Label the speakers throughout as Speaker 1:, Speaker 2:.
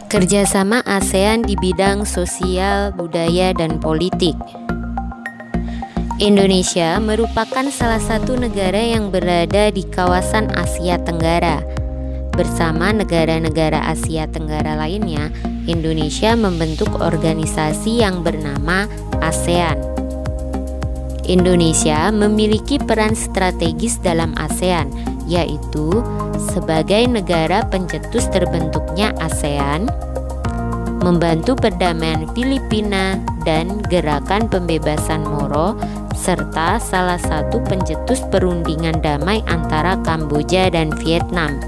Speaker 1: Kerjasama ASEAN di bidang sosial, budaya, dan politik. Indonesia merupakan salah satu negara yang berada di kawasan Asia Tenggara. Bersama negara-negara Asia Tenggara lainnya, Indonesia membentuk organisasi yang bernama ASEAN. Indonesia memiliki peran strategis dalam ASEAN, yaitu sebagai negara pencetus terbentuknya ASEAN, membantu perdamaian Filipina dan gerakan pembebasan Moro, serta salah satu pencetus perundingan damai antara Kamboja dan Vietnam.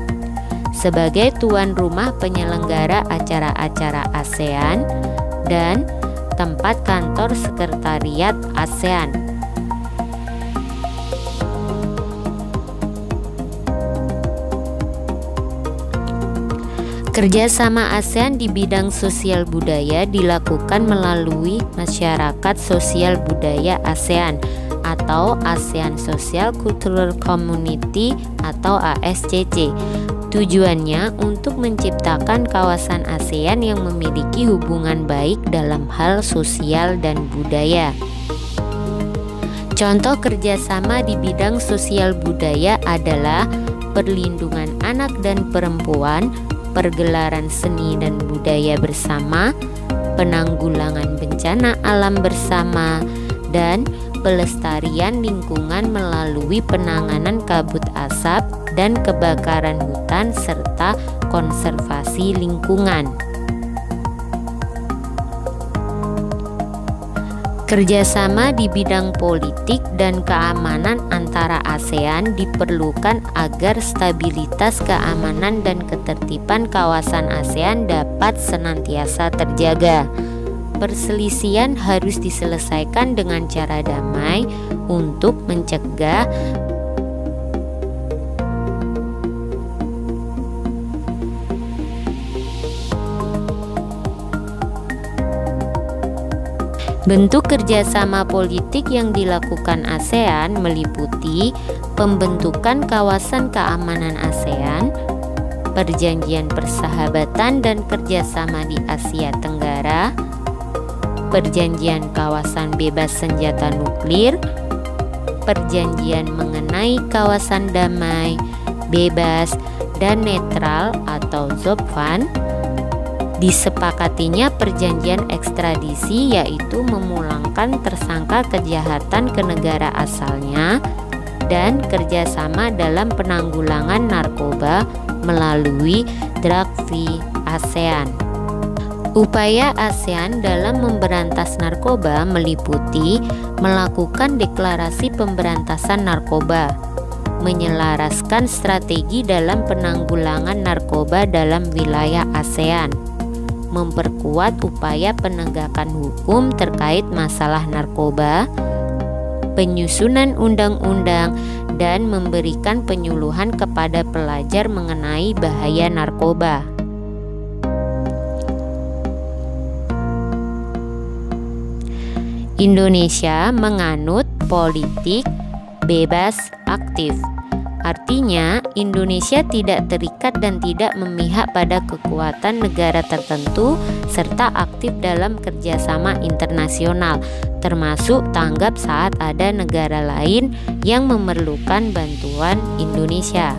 Speaker 1: Sebagai tuan rumah penyelenggara acara-acara ASEAN dan tempat kantor sekretariat ASEAN. Kerjasama ASEAN di bidang sosial budaya dilakukan melalui Masyarakat Sosial Budaya ASEAN atau ASEAN Social Cultural Community atau ASCC. Tujuannya untuk menciptakan kawasan ASEAN yang memiliki hubungan baik dalam hal sosial dan budaya. Contoh kerjasama di bidang sosial budaya adalah perlindungan anak dan perempuan, pergelaran seni dan budaya bersama, penanggulangan bencana alam bersama, dan pelestarian lingkungan melalui penanganan kabut asap dan kebakaran hutan serta konservasi lingkungan. Kerjasama di bidang politik dan keamanan antara ASEAN diperlukan agar stabilitas keamanan dan ketertiban kawasan ASEAN dapat senantiasa terjaga. Perselisihan harus diselesaikan dengan cara damai untuk mencegah bentuk kerjasama politik yang dilakukan ASEAN meliputi pembentukan kawasan keamanan ASEAN, perjanjian persahabatan dan kerjasama di Asia Tenggara, perjanjian kawasan bebas senjata nuklir, perjanjian mengenai kawasan damai, bebas, dan netral atau ZOPFAN. Disepakatinya perjanjian ekstradisi, yaitu memulangkan tersangka kejahatan ke negara asalnya, dan kerjasama dalam penanggulangan narkoba melalui Drug Free ASEAN. Upaya ASEAN dalam memberantas narkoba meliputi melakukan deklarasi pemberantasan narkoba, menyelaraskan strategi dalam penanggulangan narkoba dalam wilayah ASEAN, memperkuat upaya penegakan hukum terkait masalah narkoba, penyusunan undang-undang, dan memberikan penyuluhan kepada pelajar mengenai bahaya narkoba. Indonesia menganut politik bebas aktif. Artinya, Indonesia tidak terikat dan tidak memihak pada kekuatan negara tertentu serta aktif dalam kerjasama internasional, termasuk tanggap saat ada negara lain yang memerlukan bantuan Indonesia.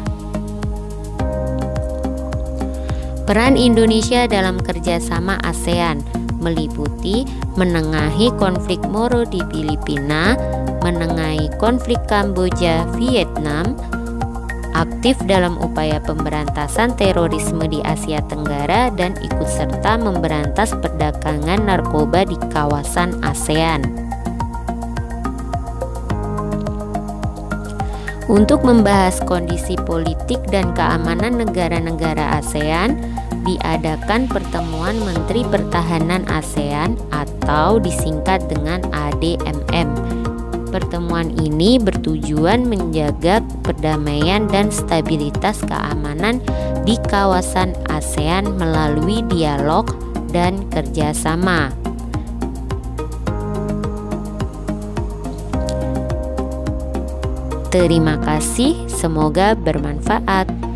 Speaker 1: Peran Indonesia dalam kerjasama ASEAN meliputi menengahi konflik Moro di Filipina, menengahi konflik Kamboja, Vietnam, aktif dalam upaya pemberantasan terorisme di Asia Tenggara, dan ikut serta memberantas perdagangan narkoba di kawasan ASEAN. Untuk membahas kondisi politik dan keamanan negara-negara ASEAN, diadakan pertemuan Menteri Pertahanan ASEAN atau disingkat dengan ADMM. Pertemuan ini bertujuan menjaga perdamaian dan stabilitas keamanan di kawasan ASEAN melalui dialog dan kerjasama. Terima kasih, semoga bermanfaat.